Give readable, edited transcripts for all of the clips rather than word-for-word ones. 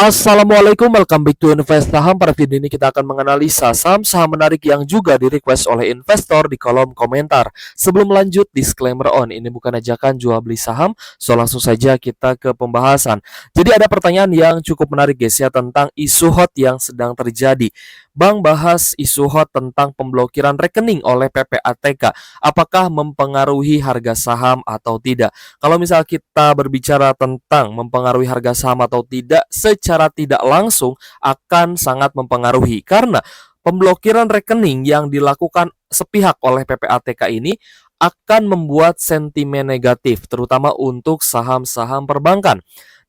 Assalamualaikum, welcome back to Invest Saham. Pada video ini kita akan menganalisa saham-saham menarik yang juga di-request oleh investor di kolom komentar. Sebelum lanjut, disclaimer on, ini bukan ajakan jual beli saham, so langsung saja kita ke pembahasan. Jadi ada pertanyaan yang cukup menarik guys ya, tentang isu hot yang sedang terjadi. Bang bahas isu hot tentang pemblokiran rekening oleh PPATK. Apakah mempengaruhi harga saham atau tidak? Kalau misal kita berbicara tentang mempengaruhi harga saham atau tidak, secara tidak langsung akan sangat mempengaruhi. Karena pemblokiran rekening yang dilakukan sepihak oleh PPATK ini akan membuat sentimen negatif, terutama untuk saham-saham perbankan.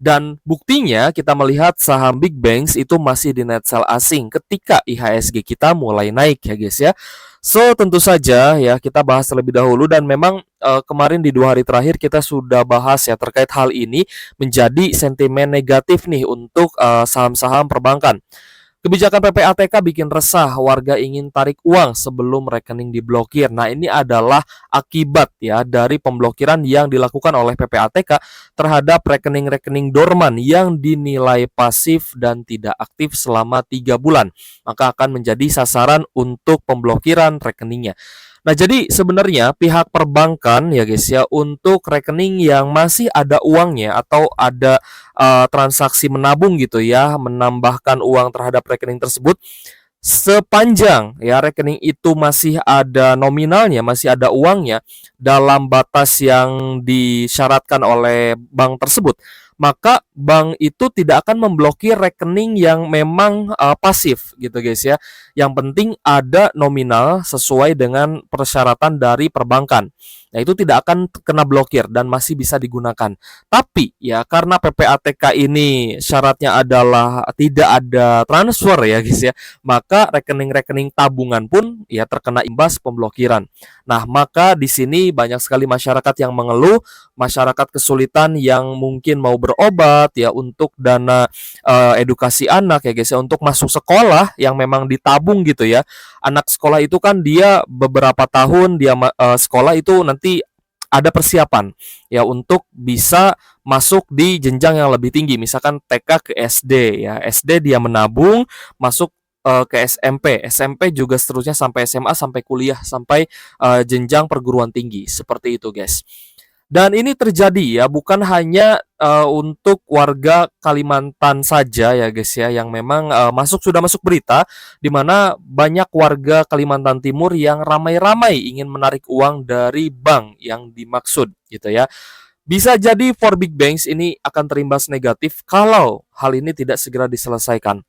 Dan buktinya kita melihat saham big banks itu masih di net sell asing ketika IHSG kita mulai naik ya guys ya. So tentu saja ya kita bahas terlebih dahulu, dan memang kemarin di 2 hari terakhir kita sudah bahas ya terkait hal ini menjadi sentimen negatif nih untuk saham-saham perbankan. Kebijakan PPATK bikin resah, warga ingin tarik uang sebelum rekening diblokir. Nah, ini adalah akibat ya dari pemblokiran yang dilakukan oleh PPATK terhadap rekening-rekening dorman yang dinilai pasif dan tidak aktif selama 3 bulan. Maka akan menjadi sasaran untuk pemblokiran rekeningnya. Nah, jadi sebenarnya pihak perbankan ya guys ya, untuk rekening yang masih ada uangnya atau ada transaksi menabung gitu ya, menambahkan uang terhadap rekening tersebut, sepanjang ya rekening itu masih ada nominalnya, masih ada uangnya dalam batas yang disyaratkan oleh bank tersebut, maka bank itu tidak akan memblokir rekening yang memang pasif gitu guys ya. Yang penting ada nominal sesuai dengan persyaratan dari perbankan. Nah, itu tidak akan kena blokir dan masih bisa digunakan. Tapi ya karena PPATK ini syaratnya adalah tidak ada transfer ya guys ya, maka rekening-rekening tabungan pun ya terkena imbas pemblokiran. Nah, maka di sini banyak sekali masyarakat yang mengeluh, masyarakat kesulitan yang mungkin mau berobat ya untuk dana edukasi anak ya guys ya, untuk masuk sekolah yang memang ditabung gitu ya. Anak sekolah itu kan dia beberapa tahun dia sekolah itu nanti ada persiapan ya untuk bisa masuk di jenjang yang lebih tinggi, misalkan TK ke SD ya. SD dia menabung masuk ke SMP, SMP juga seterusnya sampai SMA, sampai kuliah, sampai jenjang perguruan tinggi. Seperti itu, guys. Dan ini terjadi ya bukan hanya untuk warga Kalimantan saja ya guys ya, yang memang sudah masuk berita di mana banyak warga Kalimantan Timur yang ramai-ramai ingin menarik uang dari bank yang dimaksud gitu ya. Bisa jadi for big banks ini akan terimbas negatif kalau hal ini tidak segera diselesaikan.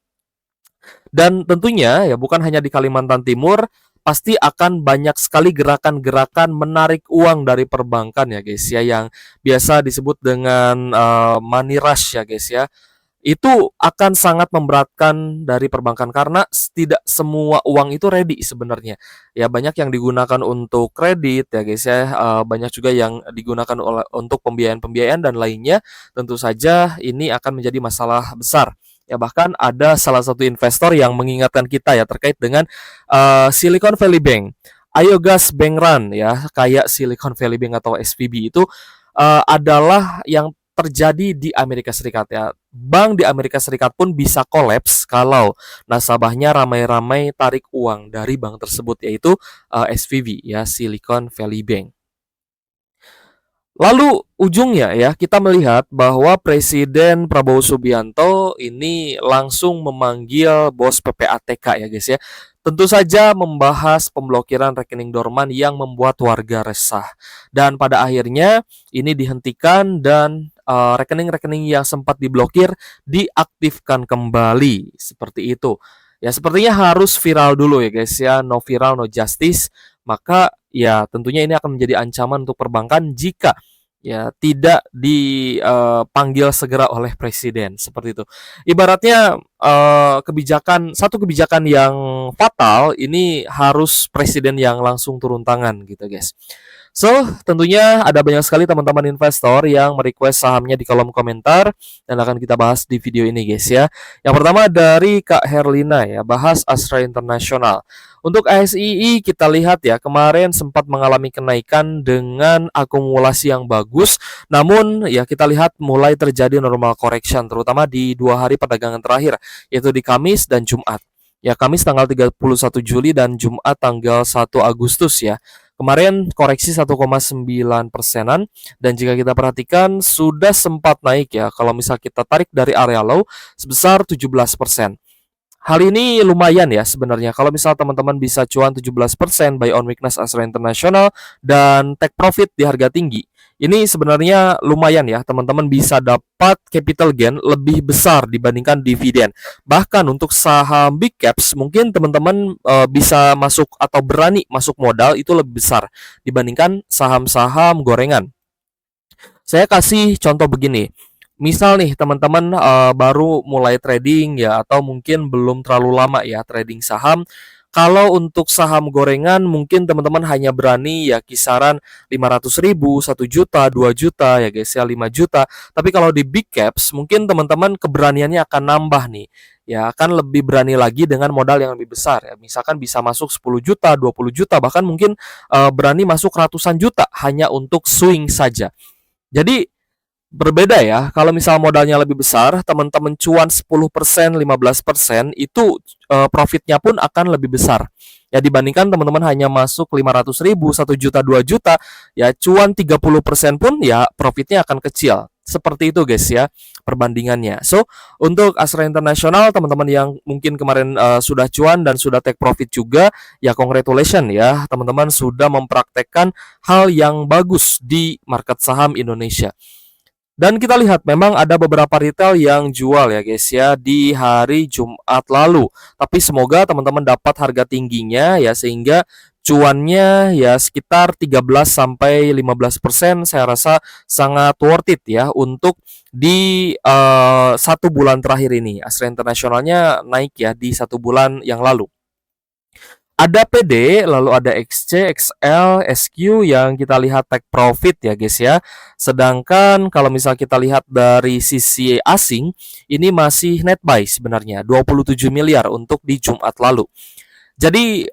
Dan tentunya ya bukan hanya di Kalimantan Timur, pasti akan banyak sekali gerakan-gerakan menarik uang dari perbankan ya guys ya, yang biasa disebut dengan money rush ya guys ya. Itu akan sangat memberatkan dari perbankan karena tidak semua uang itu ready sebenarnya. Ya banyak yang digunakan untuk kredit ya guys ya, banyak juga yang digunakan untuk pembiayaan-pembiayaan dan lainnya. Tentu saja ini akan menjadi masalah besar. Ya bahkan ada salah satu investor yang mengingatkan kita ya terkait dengan Silicon Valley Bank. Ayo gas bank run ya, kayak Silicon Valley Bank atau SVB itu adalah yang terjadi di Amerika Serikat ya. Bank di Amerika Serikat pun bisa kolaps kalau nasabahnya ramai-ramai tarik uang dari bank tersebut, yaitu SVB ya, Silicon Valley Bank. Lalu ujungnya ya kita melihat bahwa Presiden Prabowo Subianto ini langsung memanggil bos PPATK ya guys ya. Tentu saja membahas pemblokiran rekening dorman yang membuat warga resah. Dan pada akhirnya ini dihentikan dan rekening-rekening yang sempat diblokir diaktifkan kembali. Seperti itu. Ya sepertinya harus viral dulu ya guys ya. No viral no justice. Maka ya tentunya ini akan menjadi ancaman untuk perbankan jika ya tidak dipanggil segera oleh presiden, seperti itu. Ibaratnya satu kebijakan yang fatal ini harus presiden yang langsung turun tangan gitu guys. So, tentunya ada banyak sekali teman-teman investor yang merequest sahamnya di kolom komentar dan akan kita bahas di video ini guys ya. Yang pertama dari Kak Herlina ya, bahas Astra International. Untuk ASII kita lihat ya, kemarin sempat mengalami kenaikan dengan akumulasi yang bagus, namun ya kita lihat mulai terjadi normal correction terutama di 2 hari perdagangan terakhir, yaitu di Kamis dan Jumat. Ya, Kamis tanggal 31 Juli dan Jumat tanggal 1 Agustus ya. Kemarin koreksi 1,9 persenan, dan jika kita perhatikan sudah sempat naik ya, kalau misal kita tarik dari area low sebesar 17%. Hal ini lumayan ya sebenarnya. Kalau misal teman-teman bisa cuan 17% buy on weakness Astra International dan take profit di harga tinggi. Ini sebenarnya lumayan ya, teman-teman bisa dapat capital gain lebih besar dibandingkan dividen. Bahkan untuk saham big caps mungkin teman-teman bisa masuk atau berani masuk modal itu lebih besar dibandingkan saham-saham gorengan. Saya kasih contoh begini. Misal nih teman-teman baru mulai trading ya, atau mungkin belum terlalu lama ya trading saham. Kalau untuk saham gorengan mungkin teman-teman hanya berani ya kisaran 500.000, 1 juta, 2 juta ya guys ya, 5 juta. Tapi kalau di big caps mungkin teman-teman keberaniannya akan nambah nih. Ya akan lebih berani lagi dengan modal yang lebih besar ya. Misalkan bisa masuk 10 juta, 20 juta, bahkan mungkin berani masuk ratusan juta hanya untuk swing saja. Jadi berbeda ya, kalau misal modalnya lebih besar, teman-teman cuan 10%, 15% itu profitnya pun akan lebih besar. Ya dibandingkan teman-teman hanya masuk 500.000, 1 juta, 2 juta, ya cuan 30% pun ya profitnya akan kecil. Seperti itu guys ya perbandingannya. So, untuk Astra International teman-teman yang mungkin kemarin sudah cuan dan sudah take profit juga, ya congratulations ya, teman-teman sudah mempraktekkan hal yang bagus di market saham Indonesia. Dan kita lihat memang ada beberapa retail yang jual ya guys ya di hari Jumat lalu. Tapi semoga teman-teman dapat harga tingginya ya, sehingga cuannya ya sekitar 13 sampai 15%, saya rasa sangat worth it ya untuk di 1 bulan terakhir ini. Astra Internationalnya naik ya di 1 bulan yang lalu. Ada PD, lalu ada XC, XL, SQ yang kita lihat take profit ya guys ya. Sedangkan kalau misal kita lihat dari sisi asing, ini masih net buy sebenarnya 27 miliar untuk di Jumat lalu. Jadi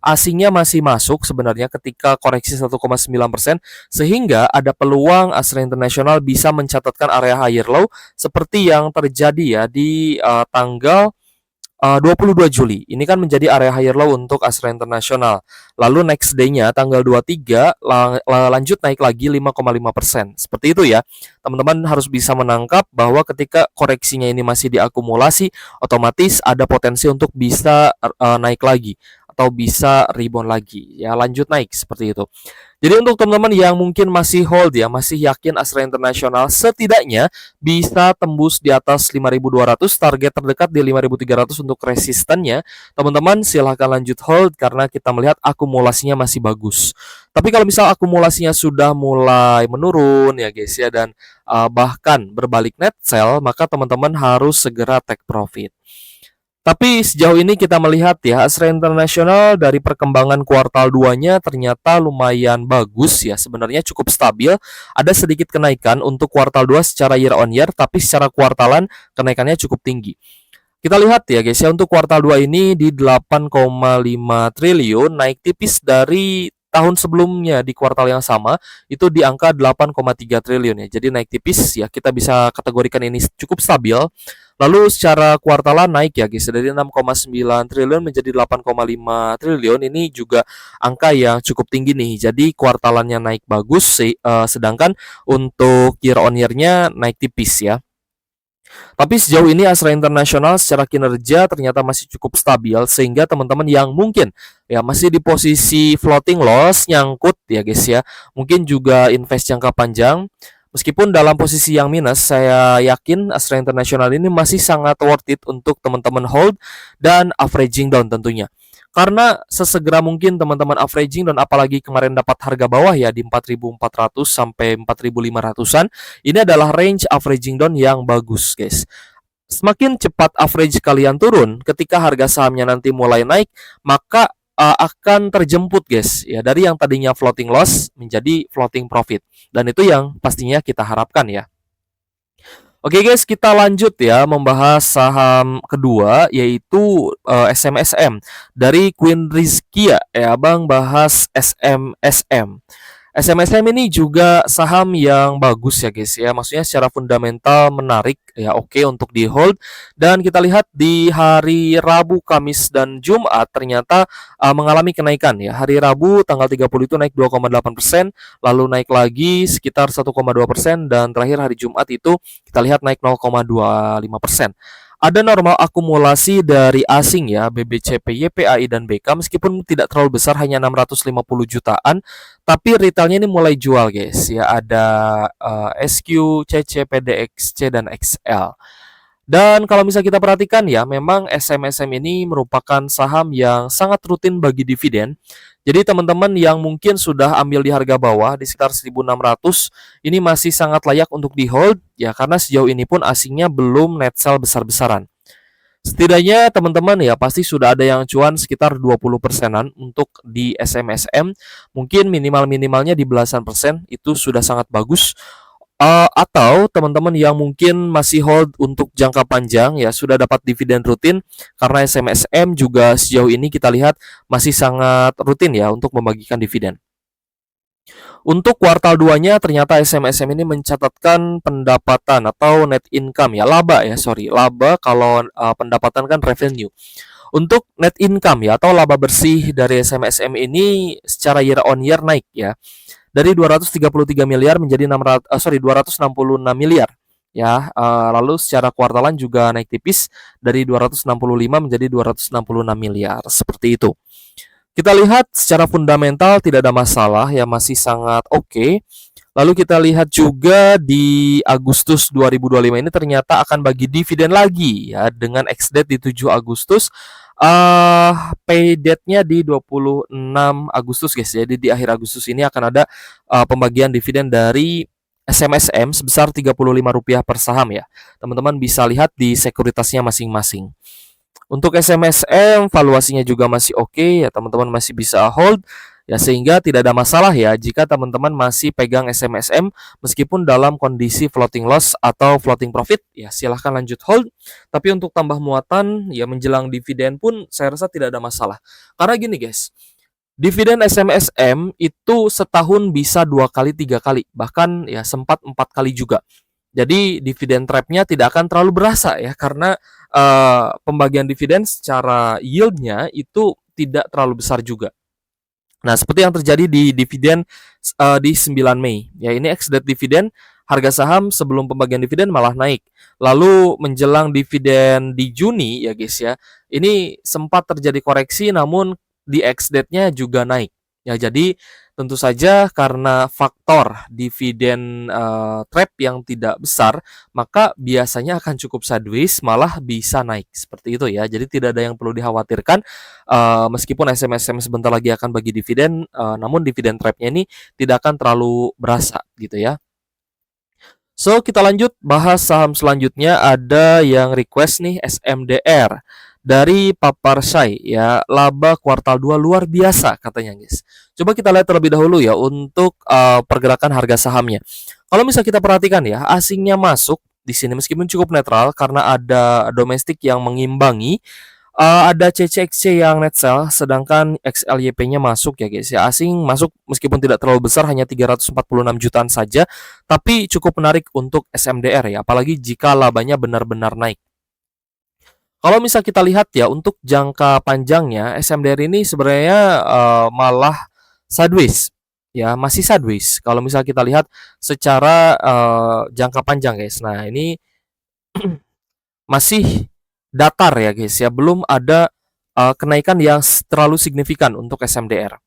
asingnya masih masuk sebenarnya ketika koreksi 1,9%, sehingga ada peluang Astra International bisa mencatatkan area higher low seperti yang terjadi ya di tanggal 22 Juli. Ini kan menjadi area higher low untuk Astra International. Lalu next day-nya tanggal 23 lanjut naik lagi 5,5%. Seperti itu ya. Teman-teman harus bisa menangkap bahwa ketika koreksinya ini masih diakumulasi, otomatis ada potensi untuk bisa naik lagi atau bisa rebound lagi. Ya, lanjut naik seperti itu. Jadi untuk teman-teman yang mungkin masih hold ya, masih yakin Astra International setidaknya bisa tembus di atas 5.200, target terdekat di 5.300 untuk resistennya. Teman-teman silahkan lanjut hold karena kita melihat akumulasinya masih bagus. Tapi kalau misal akumulasinya sudah mulai menurun ya guys ya, dan bahkan berbalik net sell, maka teman-teman harus segera take profit. Tapi sejauh ini kita melihat ya, Astra International dari perkembangan kuartal 2-nya ternyata lumayan bagus ya, sebenarnya cukup stabil. Ada sedikit kenaikan untuk kuartal 2 secara year on year, tapi secara kuartalan kenaikannya cukup tinggi. Kita lihat ya guys ya, untuk kuartal 2 ini di 8,5 triliun, naik tipis dari tahun sebelumnya di kuartal yang sama itu di angka 8,3 triliun ya. Jadi naik tipis ya, kita bisa kategorikan ini cukup stabil. Lalu secara kuartalan naik ya guys, dari 6,9 triliun menjadi 8,5 triliun. Ini juga angka yang cukup tinggi nih. Jadi kuartalannya naik bagus, sedangkan untuk year on year-nya naik tipis ya. Tapi sejauh ini Astra International secara kinerja ternyata masih cukup stabil, sehingga teman-teman yang mungkin ya masih di posisi floating loss nyangkut ya guys ya, mungkin juga invest jangka panjang. Meskipun dalam posisi yang minus, saya yakin Astra International ini masih sangat worth it untuk teman-teman hold dan averaging down tentunya. Karena sesegera mungkin teman-teman averaging, dan apalagi kemarin dapat harga bawah ya di 4.400 sampai 4.500-an, ini adalah range averaging down yang bagus guys. Semakin cepat average kalian turun, ketika harga sahamnya nanti mulai naik, maka akan terjemput guys ya, dari yang tadinya floating loss menjadi floating profit, dan itu yang pastinya kita harapkan ya. Oke guys, kita lanjut ya membahas saham kedua yaitu SMSM dari Queen Rizkia. Ya, Abang bahas SMSM. SMSM ini juga saham yang bagus ya guys ya. Maksudnya secara fundamental menarik ya, oke untuk di hold. Dan kita lihat di hari Rabu, Kamis dan Jumat ternyata mengalami kenaikan ya. Hari Rabu tanggal 30 itu naik 2,8%, lalu naik lagi sekitar 1,2%, dan terakhir hari Jumat itu kita lihat naik 0,25%. Ada normal akumulasi dari asing ya, BBCP, YPAI, dan BK meskipun tidak terlalu besar, hanya 650 jutaan, tapi retailnya ini mulai jual guys ya. Ada SQ, CC, PDXC, dan XL. Dan kalau misalnya kita perhatikan ya, memang SMSM ini merupakan saham yang sangat rutin bagi dividen. Jadi teman-teman yang mungkin sudah ambil di harga bawah di sekitar 1.600, ini masih sangat layak untuk di hold ya, karena sejauh ini pun asingnya belum net sell besar-besaran. Setidaknya teman-teman ya pasti sudah ada yang cuan sekitar 20%-an untuk di SMSM. Mungkin minimal-minimalnya di belasan persen, itu sudah sangat bagus. Atau teman-teman yang mungkin masih hold untuk jangka panjang ya, sudah dapat dividen rutin, karena SMSM juga sejauh ini kita lihat masih sangat rutin ya untuk membagikan dividen. Untuk kuartal 2-nya ternyata SMSM ini mencatatkan pendapatan atau net income ya, laba ya, sorry, laba. Kalau pendapatan kan revenue. Untuk net income ya atau laba bersih dari SMSM ini secara year on year naik ya, dari 233 miliar menjadi 266 miliar ya. Lalu secara kuartalan juga naik tipis dari 265 menjadi 266 miliar, seperti itu. Kita lihat secara fundamental tidak ada masalah ya, masih sangat oke. Lalu kita lihat juga di Agustus 2025 ini ternyata akan bagi dividen lagi ya, dengan ex-date di 7 Agustus. Pay date-nya di 26 Agustus guys. Jadi di akhir Agustus ini akan ada pembagian dividen dari SMSM sebesar Rp35 per saham ya. Teman-teman bisa lihat di sekuritasnya masing-masing. Untuk SMSM valuasinya juga masih oke ya, teman-teman masih bisa hold ya, sehingga tidak ada masalah ya jika teman-teman masih pegang SMSM meskipun dalam kondisi floating loss atau floating profit ya, silahkan lanjut hold. Tapi untuk tambah muatan ya menjelang dividen pun saya rasa tidak ada masalah. Karena gini guys, dividen SMSM itu setahun bisa 2 kali, 3 kali, bahkan ya sempat 4 kali juga. Jadi dividen trap-nya tidak akan terlalu berasa ya, karena pembagian dividen secara yield-nya itu tidak terlalu besar juga. Nah, seperti yang terjadi di dividen di 9 Mei. Ya, ini ex-date dividen, harga saham sebelum pembagian dividen malah naik. Lalu menjelang dividen di Juni ya guys ya, ini sempat terjadi koreksi namun di ex-date-nya juga naik. Ya, jadi tentu saja karena faktor dividen trap yang tidak besar, maka biasanya akan cukup sideways, malah bisa naik seperti itu ya. Jadi tidak ada yang perlu dikhawatirkan. Meskipun SMSM sebentar lagi akan bagi dividen, namun dividen trapnya ini tidak akan terlalu berasa gitu ya. So, kita lanjut bahas saham selanjutnya. Ada yang request nih, SMDR dari Paparsai ya, laba kuartal 2 luar biasa katanya guys. Coba kita lihat terlebih dahulu ya untuk pergerakan harga sahamnya. Kalau misalnya kita perhatikan ya, asingnya masuk di sini meskipun cukup netral karena ada domestik yang mengimbangi. Ada CCXC yang net sell, sedangkan XLYP-nya masuk ya guys ya. Asing masuk meskipun tidak terlalu besar, hanya 346 jutaan saja, tapi cukup menarik untuk SMDR ya, apalagi jika labanya benar-benar naik. Kalau misal kita lihat ya untuk jangka panjangnya, SMDR ini sebenarnya malah sideways ya, masih sideways kalau misal kita lihat secara jangka panjang guys. Nah, ini masih datar ya guys ya, belum ada kenaikan yang terlalu signifikan untuk SMDR.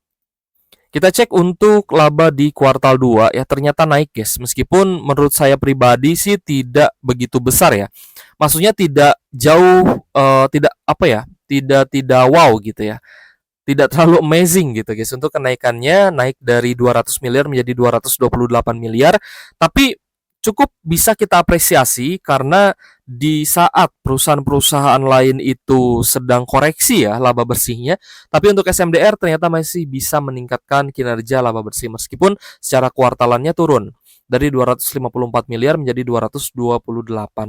Kita cek untuk laba di kuartal 2 ya, ternyata naik guys, meskipun menurut saya pribadi sih tidak begitu besar ya. Maksudnya tidak jauh, tidak apa ya, tidak wow gitu ya. Tidak terlalu amazing gitu guys untuk kenaikannya, naik dari 200 miliar menjadi 228 miliar, tapi cukup bisa kita apresiasi karena di saat perusahaan-perusahaan lain itu sedang koreksi ya laba bersihnya, tapi untuk SMDR ternyata masih bisa meningkatkan kinerja laba bersih meskipun secara kuartalannya turun. dari 254 miliar menjadi 228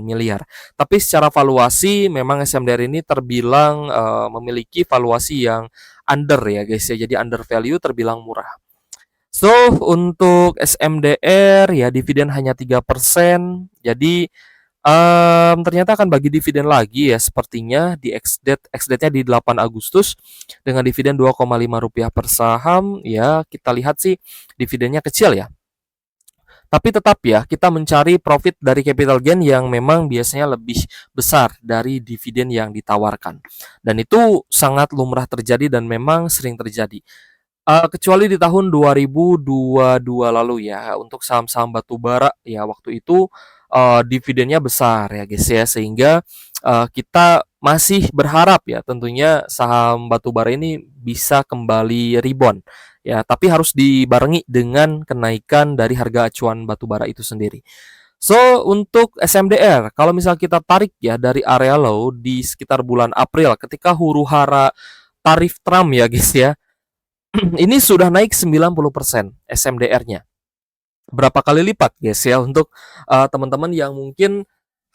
miliar. Tapi secara valuasi memang SMDR ini terbilang memiliki valuasi yang under ya guys ya. Jadi under value, terbilang murah. So, untuk SMDR ya dividen hanya 3%. Jadi ternyata akan bagi dividen lagi ya sepertinya di ex-date-nya di 8 Agustus dengan dividen Rp2,5 per saham. Ya, kita lihat sih dividennya kecil ya. Tapi tetap ya, kita mencari profit dari capital gain yang memang biasanya lebih besar dari dividen yang ditawarkan. Dan itu sangat lumrah terjadi dan memang sering terjadi. Kecuali di tahun 2022 lalu ya, untuk saham-saham batubara ya waktu itu dividennya besar ya guys ya, sehingga kita masih berharap ya tentunya saham batubara ini bisa kembali rebound ya, tapi harus dibarengi dengan kenaikan dari harga acuan batubara itu sendiri. So, untuk SMDR, kalau misal kita tarik ya dari area low di sekitar bulan April ketika huru-hara tarif Trump ya guys ya, ini sudah naik 90% SMDR-nya. Berapa kali lipat guys ya untuk teman-teman yang mungkin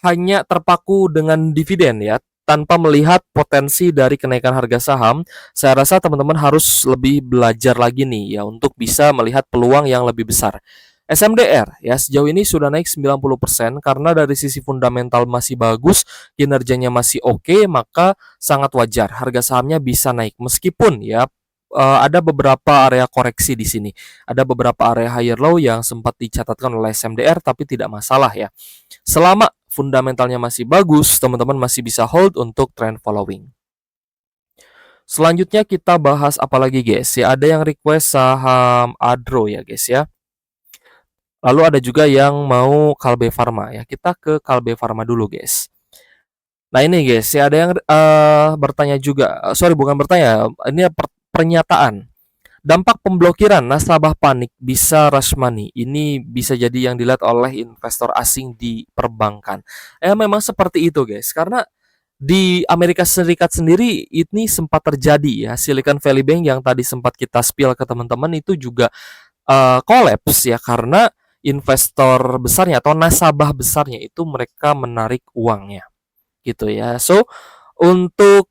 hanya terpaku dengan dividen ya tanpa melihat potensi dari kenaikan harga saham. Saya rasa teman-teman harus lebih belajar lagi nih ya untuk bisa melihat peluang yang lebih besar. SMDR ya sejauh ini sudah naik 90% karena dari sisi fundamental masih bagus, kinerjanya masih oke, maka sangat wajar harga sahamnya bisa naik meskipun ya ada beberapa area koreksi di sini. Ada beberapa area higher low yang sempat dicatatkan oleh SMDR tapi tidak masalah ya. Selama fundamentalnya masih bagus, teman-teman masih bisa hold untuk trend following. Selanjutnya kita bahas apa lagi guys ya. Ada yang request saham Adro ya guys ya. Lalu ada juga yang mau Kalbe Pharma ya. Kita ke Kalbe Pharma dulu guys. Nah ini guys ya, ada yang bertanya juga. Sorry, bukan bertanya, ini pernyataan. Dampak pemblokiran nasabah panik bisa rush money. Ini bisa jadi yang dilihat oleh investor asing di perbankan. Memang seperti itu guys. Karena di Amerika Serikat sendiri ini sempat terjadi ya. Silicon Valley Bank yang tadi sempat kita spill ke teman-teman itu juga collapse ya. Karena investor besarnya atau nasabah besarnya itu mereka menarik uangnya gitu ya. So, untuk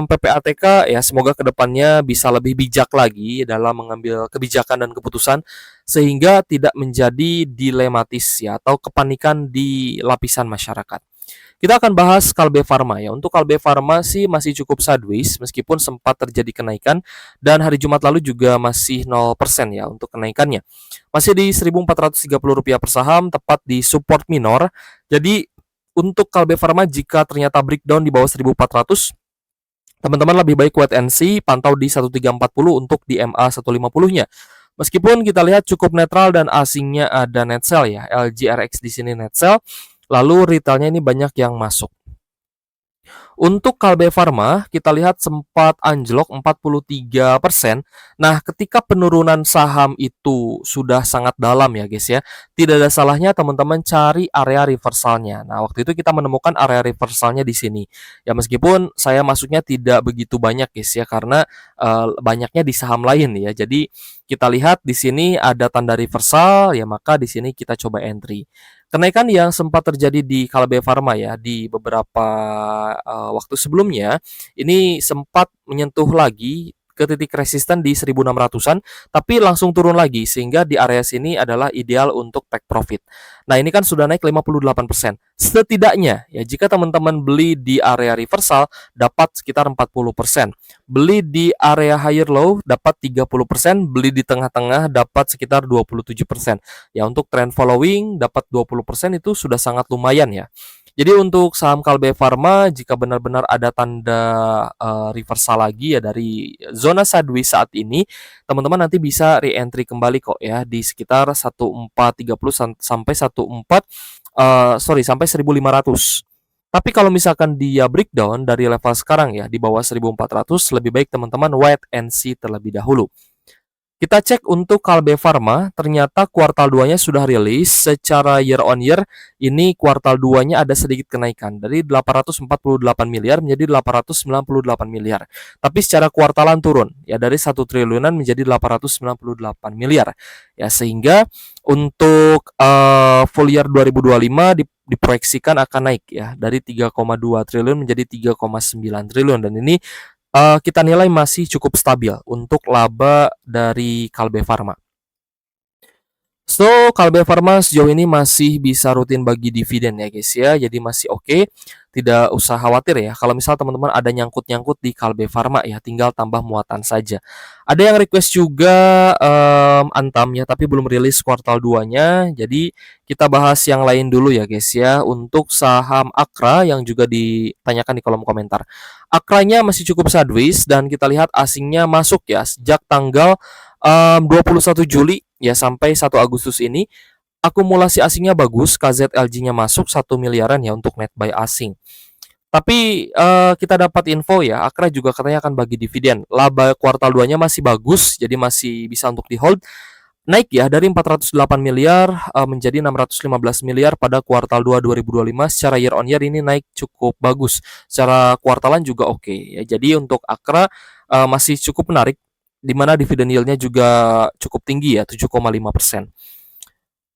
PPATK ya semoga kedepannya bisa lebih bijak lagi dalam mengambil kebijakan dan keputusan sehingga tidak menjadi dilematis ya atau kepanikan di lapisan masyarakat. Kita akan bahas Kalbe Pharma ya. Untuk Kalbe Pharma sih masih cukup sideways meskipun sempat terjadi kenaikan dan hari Jumat lalu juga masih 0% ya untuk kenaikannya. Masih di Rp1.430 per saham tepat di support minor. Jadi untuk Kalbe Pharma jika ternyata breakdown di bawah 1400, teman-teman lebih baik wait and see, pantau di 1340 untuk di MA 150-nya. Meskipun kita lihat cukup netral dan asingnya ada net sell ya, LGRX di sini net sell, lalu retailnya ini banyak yang masuk. Untuk Kalbe Pharma, kita lihat sempat anjlok 43%. Nah, ketika penurunan saham itu sudah sangat dalam ya guys ya, tidak ada salahnya teman-teman cari area reversalnya. Nah, waktu itu kita menemukan area reversalnya di sini. Ya, meskipun saya masuknya tidak begitu banyak guys ya, karena banyaknya di saham lain ya. Jadi, kita lihat di sini ada tanda reversal, ya maka di sini kita coba entry. Kenaikan yang sempat terjadi di Kalbe Pharma ya di beberapa waktu sebelumnya ini sempat menyentuh lagi ke titik resisten di 1600-an tapi langsung turun lagi sehingga di area sini adalah ideal untuk take profit. Nah, ini kan sudah naik 58%. Setidaknya ya jika teman-teman beli di area reversal dapat sekitar 40%. Beli di area higher low dapat 30%, beli di tengah-tengah dapat sekitar 27%. Ya, untuk trend following dapat 20% itu sudah sangat lumayan ya. Jadi untuk saham Kalbe Pharma jika benar-benar ada tanda reversal lagi ya dari zona sideways saat ini, teman-teman nanti bisa re-entry kembali kok ya di sekitar 1430 sampai sampai 1500. Tapi kalau misalkan dia breakdown dari level sekarang ya di bawah 1400, lebih baik teman-teman wait and see terlebih dahulu. Kita cek untuk Kalbe Farma, ternyata kuartal 2-nya sudah rilis. Secara year on year, ini kuartal 2-nya ada sedikit kenaikan dari 848 miliar menjadi 898 miliar. Tapi secara kuartalan turun, ya dari 1 triliunan menjadi 898 miliar. Ya, sehingga untuk full year 2025 diproyeksikan akan naik ya dari 3,2 triliun menjadi 3,9 triliun, dan ini kita nilai masih cukup stabil untuk laba dari Kalbe Farma. So, Kalbe Farma sejauh ini masih bisa rutin bagi dividen ya guys ya, jadi masih oke. Tidak usah khawatir ya, kalau misal teman-teman ada nyangkut-nyangkut di Kalbe Farma ya, tinggal tambah muatan saja. Ada yang request juga Antam ya, tapi belum rilis kuartal 2-nya, jadi kita bahas yang lain dulu ya guys ya. Untuk saham Akra yang juga ditanyakan di kolom komentar. Akranya masih cukup sideways dan kita lihat asingnya masuk ya sejak tanggal 21 Juli ya sampai 1 Agustus ini. Akumulasi asingnya bagus, KZLG-nya masuk 1 miliaran ya untuk net buy asing. Tapi kita dapat info ya, Akra juga katanya akan bagi dividen. Laba kuartal 2-nya masih bagus, jadi masih bisa untuk di hold. Naik ya dari 408 miliar menjadi 615 miliar pada kuartal 2 2025. Secara year on year ini naik cukup bagus. Secara kuartalan juga oke ya. Jadi untuk Akra masih cukup menarik, di mana dividen yield-nya juga cukup tinggi ya, 7,5%.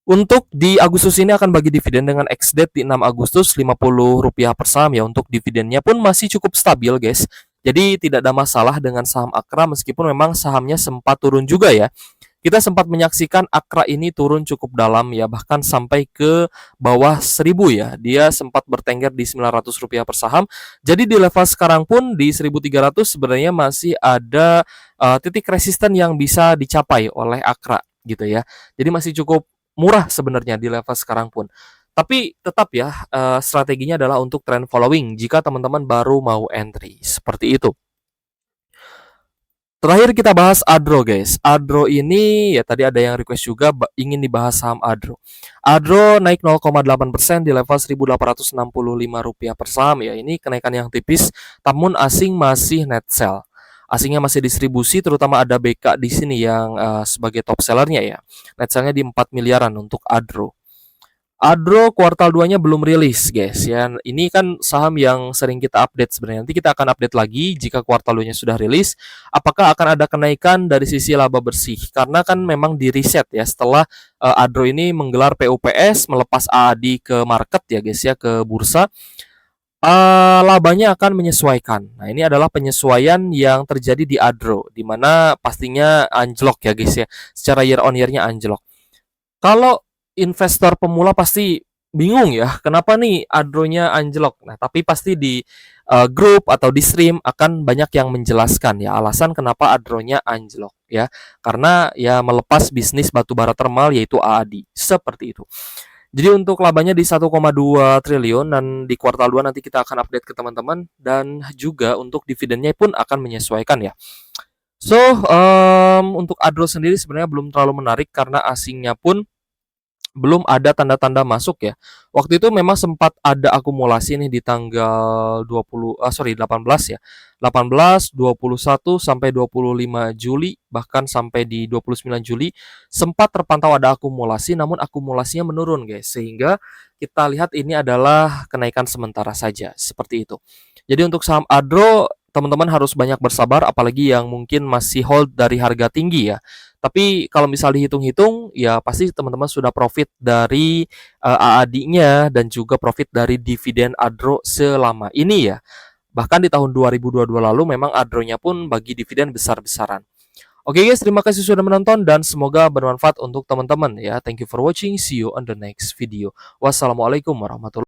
Untuk di Agustus ini akan bagi dividen dengan ex-date di 6 Agustus Rp50 per saham ya. Untuk dividennya pun masih cukup stabil guys. Jadi tidak ada masalah dengan saham Akra meskipun memang sahamnya sempat turun juga ya. Kita sempat menyaksikan Akra ini turun cukup dalam ya, bahkan sampai ke bawah 1.000 ya. Dia sempat bertengger di Rp900 per saham. Jadi di level sekarang pun di 1.300 sebenarnya masih ada titik resisten yang bisa dicapai oleh Akra gitu ya. Jadi masih cukup murah sebenarnya di level sekarang pun. Tapi tetap ya, strateginya adalah untuk trend following jika teman-teman baru mau entry. Seperti itu. Terakhir kita bahas Adro guys. Adro ini ya tadi ada yang request juga ingin dibahas saham Adro. Adro naik 0,8% di level Rp1.865 per saham ya. Ini kenaikan yang tipis, namun asing masih net sell. Asingnya masih distribusi, terutama ada BK di sini yang sebagai top sellernya ya. Net sellnya di 4 miliaran untuk Adro. Adro kuartal 2-nya belum rilis guys ya. Ini kan saham yang sering kita update sebenarnya. Nanti kita akan update lagi jika kuartal 2-nya sudah rilis, apakah akan ada kenaikan dari sisi laba bersih. Karena kan memang di reset ya setelah Adro ini menggelar PUPS, melepas AAD ke market ya guys ya, ke bursa. Labanya akan menyesuaikan. Nah, ini adalah penyesuaian yang terjadi di Adro, di mana pastinya anjlok ya guys ya. Secara year on year-nya anjlok. Kalau investor pemula pasti bingung ya, kenapa nih Adro-nya anjlok. Nah, tapi pasti di grup atau di stream akan banyak yang menjelaskan ya alasan kenapa Adro-nya anjlok ya. Karena ya melepas bisnis batubara termal yaitu AAD. Seperti itu. Jadi untuk labanya di 1,2 triliun dan di kuartal 2 nanti kita akan update ke teman-teman, dan juga untuk dividennya pun akan menyesuaikan ya. So, untuk Adro sendiri sebenarnya belum terlalu menarik karena asingnya pun belum ada tanda-tanda masuk ya. Waktu itu memang sempat ada akumulasi nih di tanggal 18 ya. 18, 21 sampai 25 Juli, bahkan sampai di 29 Juli sempat terpantau ada akumulasi, namun akumulasinya menurun guys. Sehingga kita lihat ini adalah kenaikan sementara saja, seperti itu. Jadi untuk saham Adro teman-teman harus banyak bersabar, apalagi yang mungkin masih hold dari harga tinggi ya. Tapi kalau misal dihitung-hitung, ya pasti teman-teman sudah profit dari AAD-nya dan juga profit dari dividen Adro selama ini ya. Bahkan di tahun 2022 lalu memang Adro-nya pun bagi dividen besar-besaran. Oke guys, terima kasih sudah menonton dan semoga bermanfaat untuk teman-teman ya. Thank you for watching. See you on the next video. Wassalamualaikum warahmatullahi wabarakatuh.